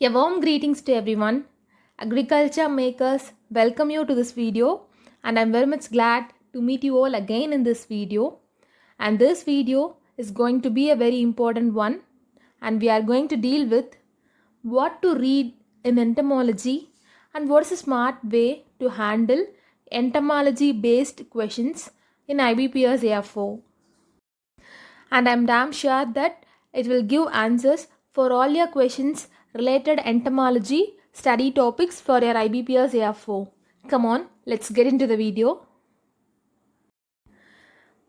A warm greetings to everyone. Agriculture makers welcome you to this video, and I'm very much glad to meet you all again in this video. And this video is going to be a very important one, and we are going to deal with what to read in entomology and what is a smart way to handle entomology based questions in IBPS AF4. And I'm damn sure that it will give answers for all your questions related entomology study topics for your IBPS AF4. Come on, let's get into the video.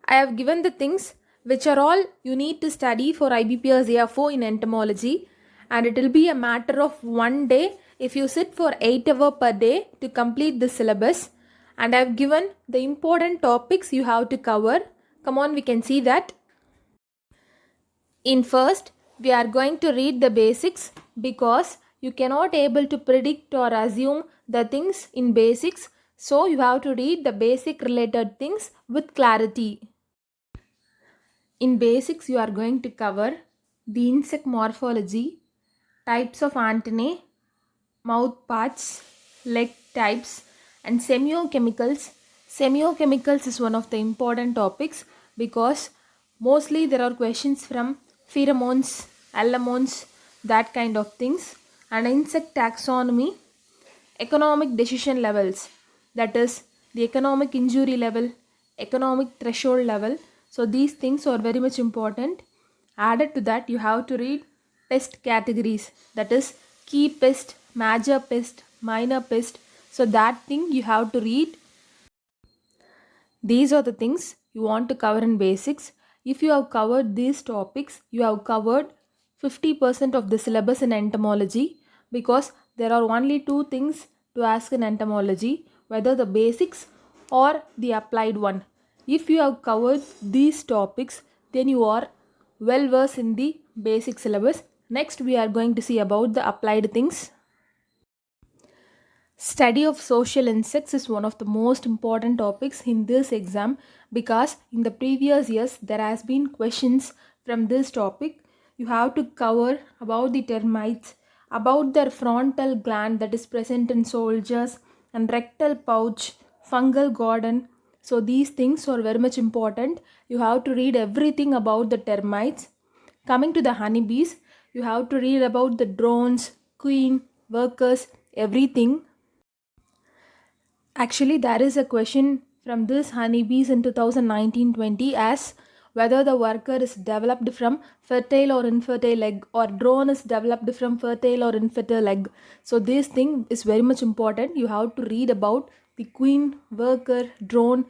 I have given the things which are all you need to study for IBPS AF4 in entomology, and it will be a matter of one day if you sit for 8 hours per day to complete the syllabus. And I have given the important topics you have to cover. Come on, we can see that. In first, we are going to read the basics because you cannot able to predict or assume the things in basics. So you have to read the basic related things with clarity. In basics, you are going to cover the insect morphology, types of antennae, mouth parts, leg types, and semiochemicals. Semiochemicals is one of the important topics because mostly there are questions from pheromones, alamones, that kind of things, and insect taxonomy, economic decision levels, that is the economic injury level, economic threshold level. So these things are very much important. Added to that, you have to read pest categories, that is key pest, major pest, minor pest. So that thing you have to read. These are the things you want to cover in basics. If you have covered these topics, you have covered 50% of the syllabus in entomology, because there are only two things to ask in entomology, whether the basics or the applied one. If you have covered these topics, then you are well versed in the basic syllabus. Next, we are going to see about the applied things. Study of social insects is one of the most important topics in this exam, because in the previous years there has been questions from this topic. You have to cover about the termites, about their frontal gland that is present in soldiers, and rectal pouch, fungal garden. So these things are very much important. You have to read everything about the termites. Coming to the honeybees, you have to read about the drones, queen, workers, everything. Actually, there is a question from this honeybees in 2019-20 as whether the worker is developed from fertile or infertile egg, or drone is developed from fertile or infertile egg. So this thing is very much important. You have to read about the queen, worker, drone,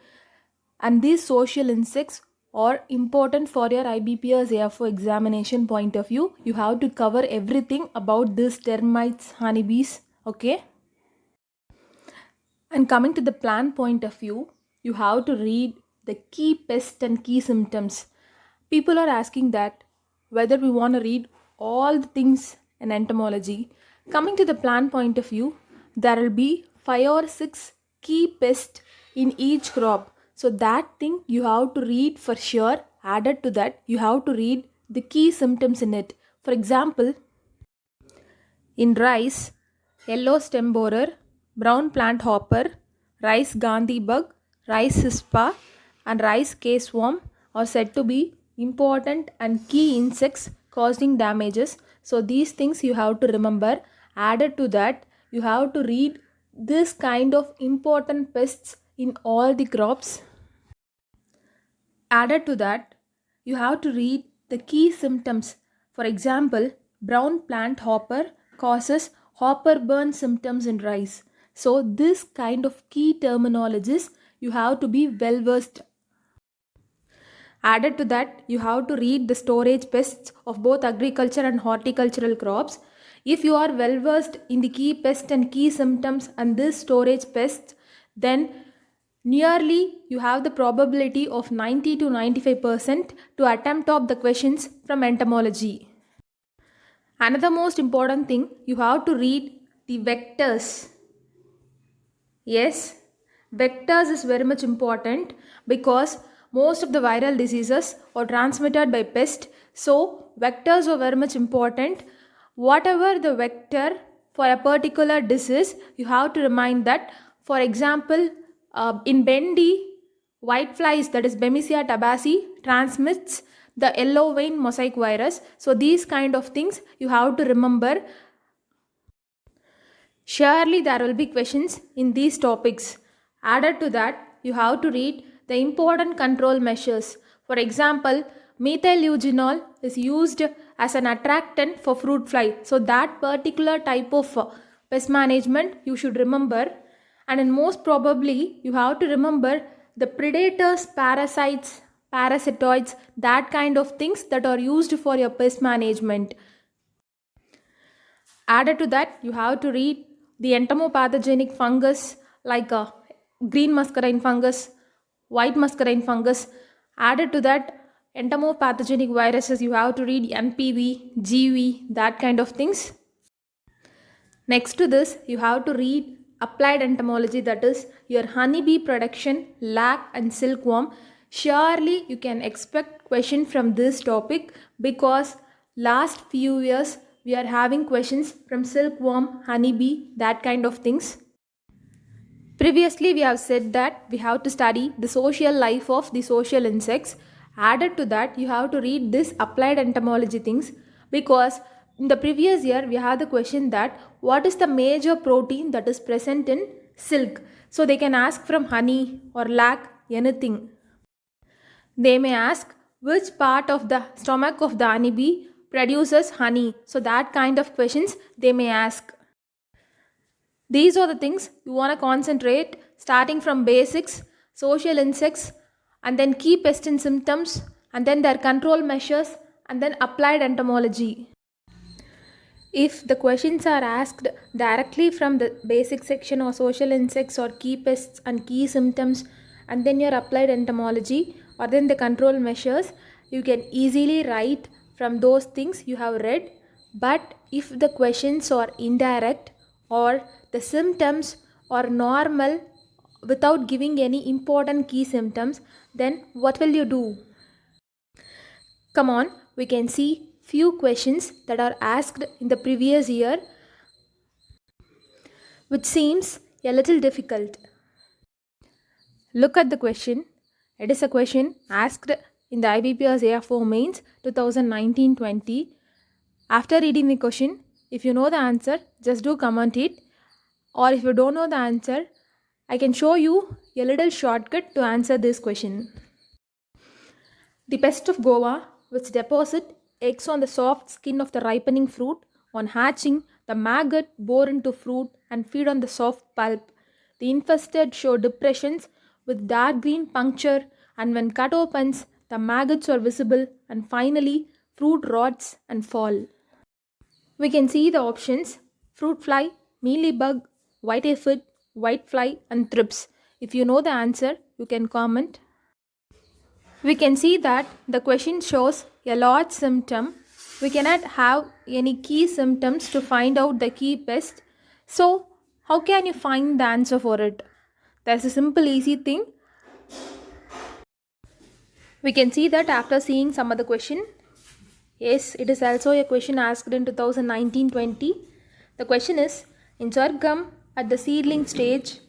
and these social insects are important for your IBPS AFO examination point of view. You have to cover everything about these termites, honeybees. Okay. And coming to the plan point of view, you have to read the key pests and key symptoms. People are asking that whether we want to read all the things in entomology. Coming to the plan point of view, there will be 5 or 6 key pests in each crop. So that thing you have to read for sure. Added to that, you have to read the key symptoms in it. For example, in rice, yellow stem borer, brown plant hopper, rice gandhi bug, rice hispa, and rice caseworm are said to be important and key insects causing damages. So these things you have to remember. Added to that, you have to read this kind of important pests in all the crops. Added to that, you have to read the key symptoms. For example, brown plant hopper causes hopper burn symptoms in rice. So this kind of key terminologies you have to be well versed. Added to that, you have to read the storage pests of both agriculture and horticultural crops. If you are well versed in the key pest and key symptoms and this storage pests, then nearly you have the probability of 90 to 95% to attempt up the questions from entomology. Another most important thing, you have to read the vectors. Yes, vectors is very much important because most of the viral diseases are transmitted by pest. So vectors are very much important. Whatever the vector for a particular disease, you have to remind that. For example, in Bendy, whiteflies, that is Bemisia tabaci, transmits the yellow vein mosaic virus. So these kind of things you have to remember. Surely there will be questions in these topics. Added to that, you have to read the important control measures. For example, methyl eugenol is used as an attractant for fruit fly. So that particular type of pest management you should remember. And then most probably you have to remember the predators, parasites, parasitoids, that kind of things that are used for your pest management. Added to that, you have to read the entomopathogenic fungus like green muscarine fungus, white muscarine fungus. Added to that, entomopathogenic viruses, you have to read MPV, GV, that kind of things. Next to this, you have to read applied entomology, that is your honeybee production, lac and silkworm. Surely you can expect question from this topic because last few years we are having questions from silkworm, honeybee, that kind of things. Previously, we have said that we have to study the social life of the social insects. Added to that, you have to read this applied entomology things because in the previous year we had the question that what is the major protein that is present in silk. So they can ask from honey or lac, anything. They may ask which part of the stomach of the honeybee produces honey. So that kind of questions they may ask. These are the things you want to concentrate starting from basics, social insects, and then key pest and symptoms, and then their control measures, and then applied entomology. If the questions are asked directly from the basic section or social insects or key pests and key symptoms, and then your applied entomology or then the control measures, you can easily write from those things you have read. But if the questions are indirect or the symptoms are normal without giving any important key symptoms, then what will you do? Come on, we can see few questions that are asked in the previous year which seems a little difficult. Look at the question. It is a question asked in the IBPS AF4 Mains 2019-20. After reading the question, if you know the answer, just do comment it. Or if you don't know the answer, I can show you a little shortcut to answer this question. The pest of Goa, which deposit eggs on the soft skin of the ripening fruit, on hatching, the maggot bore into fruit and feed on the soft pulp. The infested show depressions with dark green puncture, and when cut opens, the maggots are visible, and finally, fruit rots and fall. We can see the options: fruit fly, mealybug, white aphid, white fly, and thrips. If you know the answer, you can comment. We can see that the question shows a large symptom. We cannot have any key symptoms to find out the key pest. So, how can you find the answer for it? There's a simple, easy thing. We can see that after seeing some other question. Yes, it is also a question asked in 2019-20. The question is, in sorghum at the seedling stage,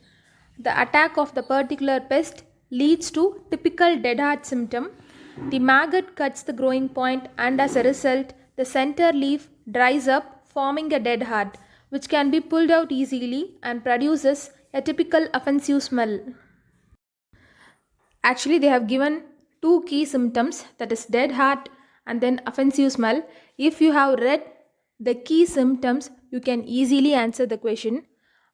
the attack of the particular pest leads to typical dead heart symptom. The maggot cuts the growing point and as a result, the center leaf dries up forming a dead heart which can be pulled out easily and produces a typical offensive smell. Actually, they have given two key symptoms, that is dead heart and then offensive smell. If you have read the key symptoms, you can easily answer the question.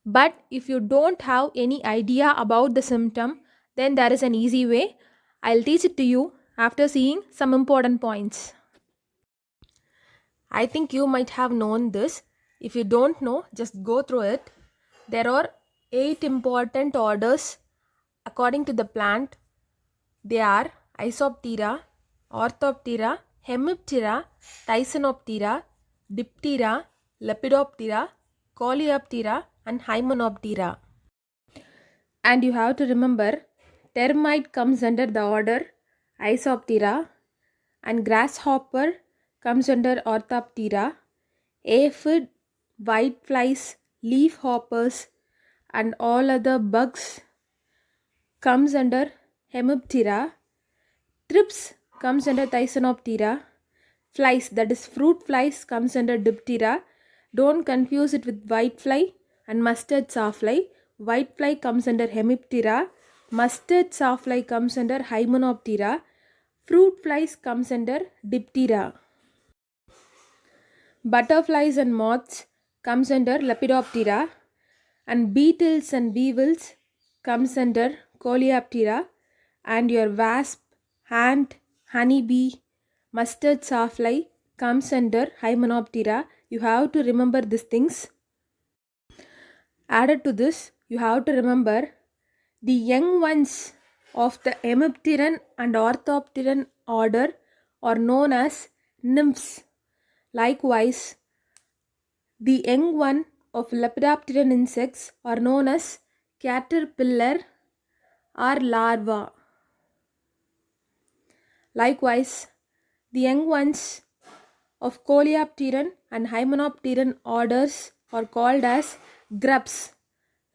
But if you don't have any idea about the symptom, then there is an easy way. I'll teach it to you after seeing some important points. I think you might have known this. If you don't know, just go through it. There are 8 important orders according to the plant. They are Isoptera, Orthoptera, Hemiptera, Thysanoptera, Diptera, Lepidoptera, Coleoptera, and Hymenoptera. And you have to remember, termite comes under the order Isoptera, and grasshopper comes under Orthoptera, aphid, whiteflies, leaf hoppers, and all other bugs comes under Hemiptera. Thrips comes under Thysanoptera. Flies, that is fruit flies, comes under Diptera. Don't confuse it with whitefly and mustard sawfly. Whitefly comes under Hemiptera. Mustard sawfly comes under Hymenoptera. Fruit flies comes under Diptera. Butterflies and moths comes under Lepidoptera, and beetles and weevils comes under Coleoptera, and your wasp, ant, honeybee, mustard sawfly comes under Hymenoptera. You have to remember these things. Added to this, you have to remember the young ones of the Hemipteran and Orthopteran order are known as nymphs. Likewise, the young one of Lepidopteran insects are known as caterpillar or larva. Likewise, the young ones of Coleopteran and Hymenopteran orders are called as grubs.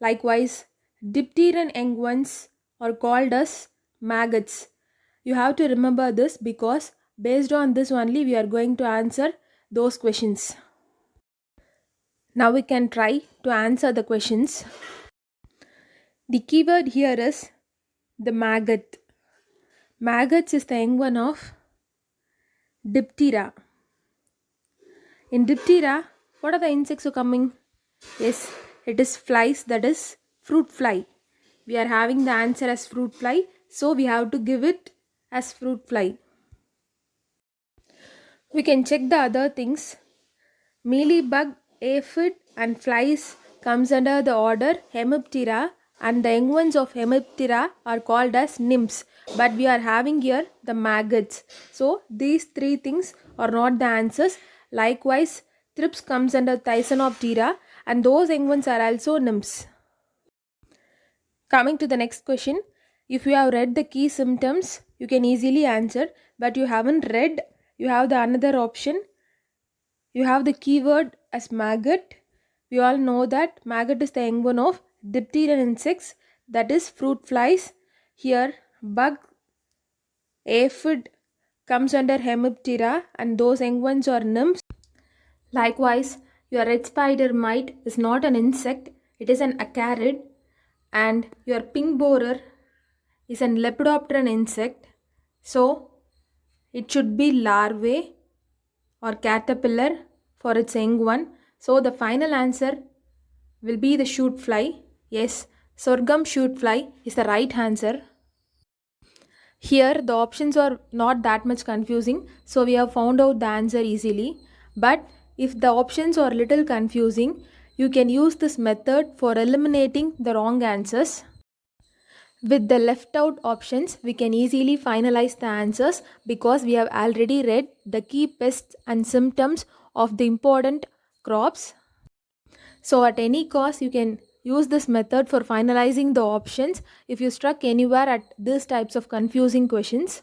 Likewise, dipteran young ones are called as maggots. You have to remember this because based on this only we are going to answer those questions. Now we can try to answer the questions. The keyword here is the maggot. Maggots is the young one of Diptera. In Diptera, what are the insects who are coming? Yes, it is flies, that is fruit fly. We are having the answer as fruit fly, so we have to give it as fruit fly. We can check the other things. Mealybug, aphid and flies comes under the order Hemiptera, and the young ones of Hemiptera are called as nymphs, but we are having here the maggots. So these three things are not the answers. Likewise, thrips comes under Thysanoptera, and those young ones are also nymphs. Coming to the next question, if you have read the key symptoms, you can easily answer, but you haven't read, you have the another option. You have the keyword as maggot. We all know that maggot is the young one of dipteran insects, that is fruit flies. Here bug, aphid comes under Hemiptera, and those young ones are nymphs. Likewise, your red spider mite is not an insect, it is an acarid, and your pink borer is an lepidopteran insect, so it should be larvae or caterpillar for its young one. So the final answer will be the shoot fly. Yes, sorghum shoot fly is the right answer. Here the options are not that much confusing, so we have found out the answer easily. But if the options are little confusing, you can use this method for eliminating the wrong answers. With the left out options, we can easily finalize the answers because we have already read the key pests and symptoms of the important crops. So at any cost, you can use this method for finalizing the options if you struck anywhere at these types of confusing questions.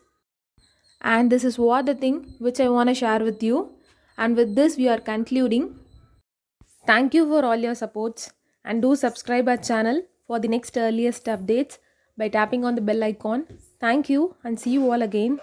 And this is what the thing which I want to share with you. And with this, we are concluding. Thank you for all your supports, and do subscribe our channel for the next earliest updates by tapping on the bell icon. Thank you and see you all again.